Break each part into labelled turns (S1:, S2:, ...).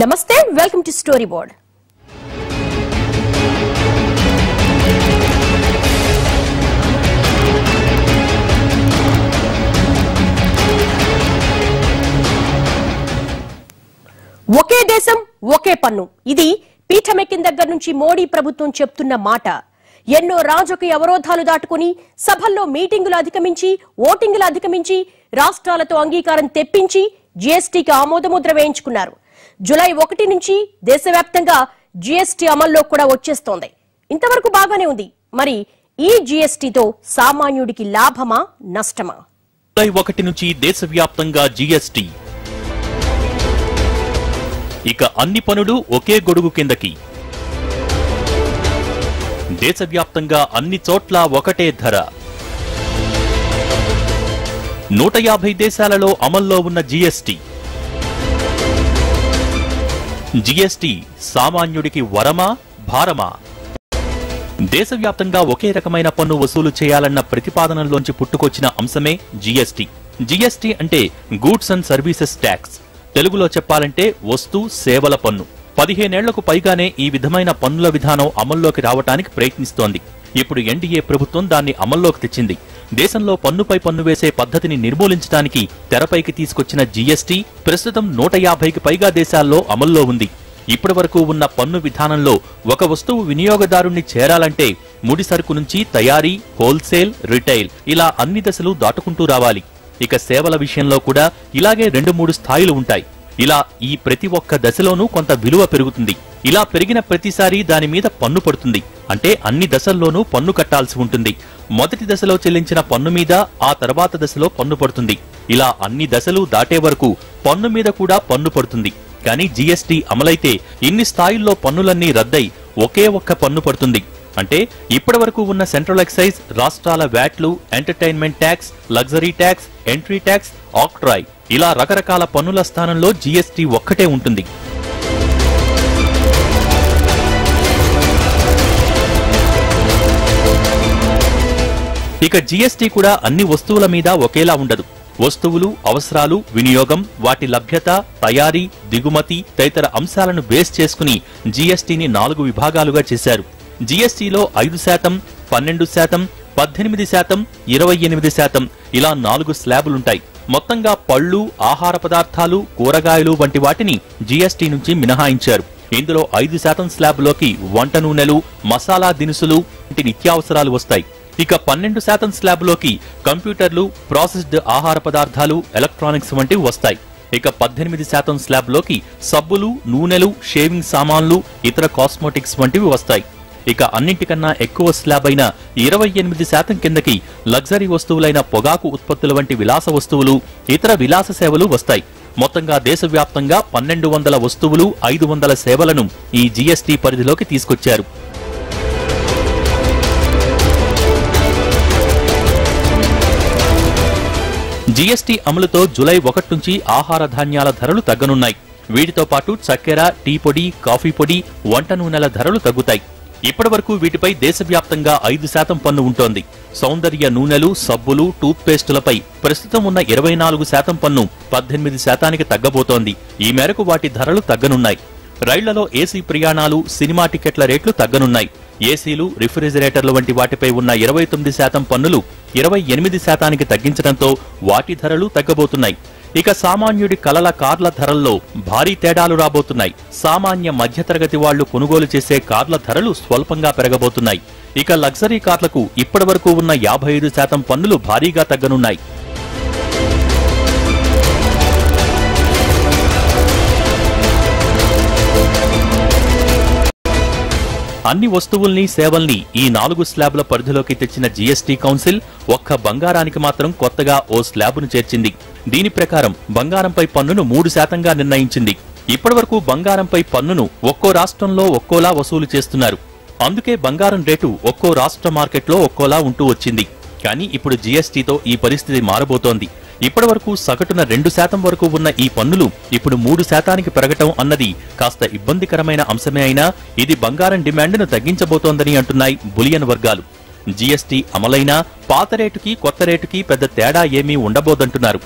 S1: నమస్తే welcome to story board. ఒకే దేశం ఒకే పన్ను ఇది పీఠమెక్కిన దగ్గర నుంచి మోడీ ప్రభుత్వం చెప్తున్న మాట. ఎన్నో రాజకీయ అవరోధాలు దాటుకుని సభల్లో మీటింగులు అధిగమించి ఓటింగులు అధిగమించి రాష్ట్రాలతో అంగీకారం తెప్పించి జీఎస్టీకి ఆమోదముద్ర వేయించుకున్నారు. జూలై 1 నుంచి దేశవ్యాప్తంగా జీఎస్టీ అమల్లో కూడా వచ్చేస్తోంది. ఇంతవరకు బాగానే ఉంది. మరి ఈ జీఎస్టీతో సామాన్యుడికి లాభమా నష్టమా?
S2: జూలై 1 నుంచి దేశవ్యాప్తంగా జీఎస్టీ. ఇక అన్ని పనులు ఒకే గొడుగు కిందకి. దేశవ్యాప్తంగా అన్ని చోట్ల ఒకటే ధర. 150 దేశాలలో అమల్లో ఉన్న జీఎస్టీ. జీఎస్టీ సామాన్యుడికి వరమా భారమా? దేశవ్యాప్తంగా ఒకే రకమైన పన్ను వసూలు చేయాలన్న ప్రతిపాదనలోంచి పుట్టుకొచ్చిన అంశమే జీఎస్టీ. జీఎస్టీ అంటే గూడ్స్ అండ్ సర్వీసెస్ ట్యాక్స్. తెలుగులో చెప్పాలంటే వస్తు సేవల పన్ను. 15 ఏళ్లకు పైగానే ఈ విధమైన పన్నుల విధానం అమల్లోకి రావటానికి ప్రయత్నిస్తోంది. ఇప్పుడు ఎన్డీఏ ప్రభుత్వం దాన్ని అమల్లోకి తెచ్చింది. దేశంలో పన్నుపై పన్ను వేసే పద్ధతిని నిర్మూలించడానికి తెరపైకి తీసుకొచ్చిన జీఎస్టీ ప్రస్తుతం 150కి పైగా దేశాల్లో అమల్లో ఉంది. ఇప్పటి వరకు ఉన్న పన్ను విధానంలో ఒక వస్తువు వినియోగదారుణ్ణి చేరాలంటే ముడి సరుకు నుంచి తయారీ, హోల్సేల్, రిటైల్ ఇలా అన్ని దశలు దాటుకుంటూ రావాలి. ఇక సేవల విషయంలో కూడా ఇలాగే 2-3 స్థాయిలు ఉంటాయి. ఇలా ఈ ప్రతి ఒక్క దశలోనూ కొంత విలువ పెరుగుతుంది. ఇలా పెరిగిన ప్రతిసారి దాని మీద పన్ను పడుతుంది. అంటే అన్ని దశల్లోనూ పన్ను కట్టాల్సి ఉంటుంది. మొదటి దశలో చెల్లించిన పన్ను మీద ఆ తర్వాత దశలో పన్ను పడుతుంది. ఇలా అన్ని దశలు దాటే వరకు పన్ను మీద కూడా పన్ను పడుతుంది. కానీ జీఎస్టీ అమలైతే ఇన్ని స్థాయిల్లో పన్నులన్నీ రద్దై ఒకే ఒక్క పన్ను పడుతుంది. అంటే ఇప్పటి వరకు ఉన్న సెంట్రల్ ఎక్సైజ్, రాష్ట్రాల వ్యాట్లు, entertainment tax, luxury tax, entry tax, octroi ఇలా రకరకాల పన్నుల స్థానంలో జీఎస్టీ ఒక్కటే ఉంటుంది. ఇక జీఎస్టీ కూడా అన్ని వస్తువుల మీద ఒకేలా ఉండదు. వస్తువులు, అవసరాలు, వినియోగం, వాటి లభ్యత, తయారీ, దిగుమతి తదితర అంశాలను బేస్ చేసుకుని జీఎస్టీని 4 విభాగాలుగా చేశారు. జీఎస్టీలో 5%, 12%, 18%, 28% ఇలా 4 స్లాబులుంటాయి. మొత్తంగా పళ్లు, ఆహార పదార్థాలు, కూరగాయలు వంటి వాటిని జీఎస్టీ నుంచి మినహాయించారు. ఇందులో 5% స్లాబ్లోకి వంట నూనెలు, మసాలా దినుసులు వంటి నిత్యావసరాలు వస్తాయి. ఇక 12% స్లాబ్లోకి కంప్యూటర్లు, ప్రాసెస్డ్ ఆహార పదార్థాలు, ఎలక్ట్రానిక్స్ వంటివి వస్తాయి. ఇక 18% స్లాబ్లోకి సబ్బులు, నూనెలు, షేవింగ్ సామాన్లు, ఇతర కాస్మెటిక్స్ వంటివి వస్తాయి. ఇక అన్నింటికన్నా ఎక్కువ స్లాబ్ అయిన 28% కిందకి లగ్జరీ వస్తువులైన పొగాకు ఉత్పత్తుల వంటి విలాస వస్తువులు, ఇతర విలాస సేవలు వస్తాయి. మొత్తంగా దేశవ్యాప్తంగా 1200 వస్తువులు, 500 సేవలను ఈ జీఎస్టీ పరిధిలోకి తీసుకొచ్చారు. జీఎస్టీ అమలుతో జూలై 1 నుంచి ఆహార ధాన్యాల ధరలు తగ్గనున్నాయి. వీటితో పాటు చక్కెర, టీ పొడి, కాఫీ పొడి, వంట నూనెల ధరలు తగ్గుతాయి. ఇప్పటి వరకు వీటిపై దేశవ్యాప్తంగా 5% పన్ను ఉంటోంది. సౌందర్య నూనెలు, సబ్బులు, టూత్ పేస్టులపై ప్రస్తుతం ఉన్న 24% పన్ను 18%కి తగ్గబోతోంది. ఈ మేరకు వాటి ధరలు తగ్గనున్నాయి. రైళ్లలో ఏసీ ప్రయాణాలు, సినిమా టికెట్ల రేట్లు తగ్గనున్నాయి. ఏసీలు, రిఫ్రిజిరేటర్లు వంటి వాటిపై ఉన్న 29% పన్నులు 28%కి తగ్గించడంతో వాటి ధరలు తగ్గబోతున్నాయి. ఇక సామాన్యుడి కలల కార్ల ధరల్లో భారీ తేడాలు రాబోతున్నాయి. సామాన్య మధ్యతరగతి వాళ్లు కొనుగోలు చేసే కార్ల ధరలు స్వల్పంగా పెరగబోతున్నాయి. ఇక లగ్జరీ కార్లకు ఇప్పటి వరకు ఉన్న 55% పన్నులు భారీగా తగ్గనున్నాయి. అన్ని వస్తువుల్ని, సేవల్ని ఈ 4 స్లాబ్ల పరిధిలోకి తెచ్చిన జీఎస్టీ కౌన్సిల్ ఒక్క బంగారానికి మాత్రం కొత్తగా ఓ స్లాబును చేర్చింది. దీని ప్రకారం బంగారంపై పన్నును 3%గా నిర్ణయించింది. ఇప్పటివరకు బంగారంపై పన్నును ఒక్కో రాష్ట్రంలో ఒక్కోలా వసూలు చేస్తున్నారు. అందుకే బంగారం రేటు ఒక్కో రాష్ట్ర మార్కెట్లో ఒక్కోలా ఉంటూ వచ్చింది. కానీ ఇప్పుడు జీఎస్టీతో ఈ పరిస్థితి మారబోతోంది. ఇప్పటివరకు సగటున 2% వరకు ఉన్న ఈ పన్నులు ఇప్పుడు 3%కి పెరగటం అన్నది కాస్త ఇబ్బందికరమైన అంశమే అయినా ఇది బంగారం డిమాండ్ను తగ్గించబోతోందని అంటున్నాయి బులియన్ వర్గాలు. జీఎస్టీ అమలైనా పాత రేటుకి కొత్త రేటుకి పెద్ద తేడా ఏమీ ఉండబోదంటున్నారు.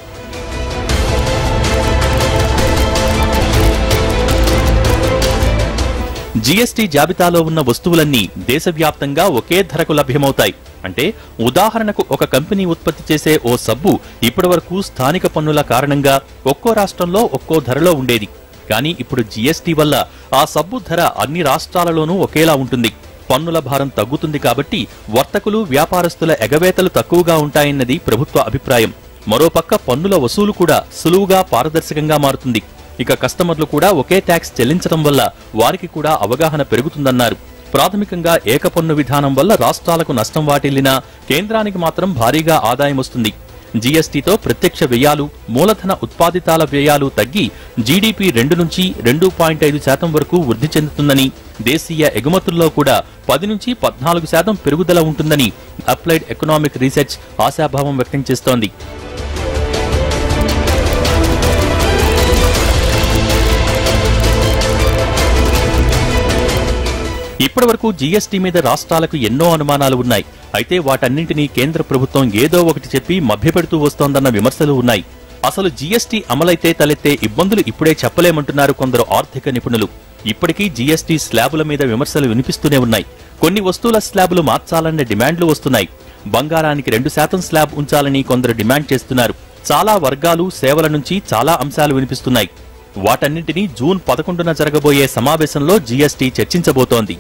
S2: జీఎస్టీ జాబితాలో ఉన్న వస్తువులన్నీ దేశవ్యాప్తంగా ఒకే ధరకు లభ్యమవుతాయి. అంటే ఉదాహరణకు ఒక కంపెనీ ఉత్పత్తి చేసే ఓ సబ్బు ఇప్పటివరకు స్థానిక పన్నుల కారణంగా ఒక్కో రాష్ట్రంలో ఒక్కో ధరలో ఉండేది. కానీ ఇప్పుడు జీఎస్టీ వల్ల ఆ సబ్బు ధర అన్ని రాష్ట్రాలలోనూ ఒకేలా ఉంటుంది. పన్నుల భారం తగ్గుతుంది కాబట్టి వర్తకులు, వ్యాపారస్తుల ఎగవేతలు తక్కువగా ఉంటాయన్నది ప్రభుత్వ అభిప్రాయం. మరోపక్క పన్నుల వసూలు కూడా సులువుగా, పారదర్శకంగా మారుతుంది. ఇక కస్టమర్లు కూడా ఒకే ట్యాక్స్ చెల్లించడం వల్ల వారికి కూడా అవగాహన పెరుగుతుందన్నారు. ప్రాథమికంగా ఏక పన్ను విధానం వల్ల రాష్ట్రాలకు నష్టం వాటిల్లినా కేంద్రానికి మాత్రం భారీగా ఆదాయం వస్తుంది. జీఎస్టీతో ప్రత్యక్ష వ్యయాలు, మూలధన ఉత్పాదితాల వ్యయాలు తగ్గి జీడీపీ 2 నుంచి 2.5% వరకు వృద్ధి చెందుతుందని, దేశీయ ఎగుమతుల్లో కూడా 10 నుంచి 14% పెరుగుదల ఉంటుందని అప్లైడ్ ఎకనామిక్ రీసెర్చ్ ఆశాభావం వ్యక్తం చేస్తోంది. ఇప్పటివరకు జీఎస్టీ మీద రాష్ట్రాలకు ఎన్నో అనుమానాలు ఉన్నాయి. అయితే వాటన్నింటినీ కేంద్ర ప్రభుత్వం ఏదో ఒకటి చెప్పి మభ్యపెడుతూ వస్తోందన్న విమర్శలు ఉన్నాయి. అసలు జీఎస్టీ అమలైతే తలెత్తే ఇబ్బందులు ఇప్పుడే చెప్పలేమంటున్నారు కొందరు ఆర్థిక నిపుణులు. ఇప్పటికీ జీఎస్టీ స్లాబుల మీద విమర్శలు వినిపిస్తూనే ఉన్నాయి. కొన్ని వస్తువుల స్లాబులు మార్చాలన్న డిమాండ్లు వస్తున్నాయి. బంగారానికి 2% స్లాబ్ ఉంచాలని కొందరు డిమాండ్ చేస్తున్నారు. చాలా వర్గాలు, సేవల నుంచి చాలా అంశాలు వినిపిస్తున్నాయి. వాటన్నింటినీ జూన్ 11న జరగబోయే సమావేశంలో జీఎస్టీ చర్చించబోతోంది.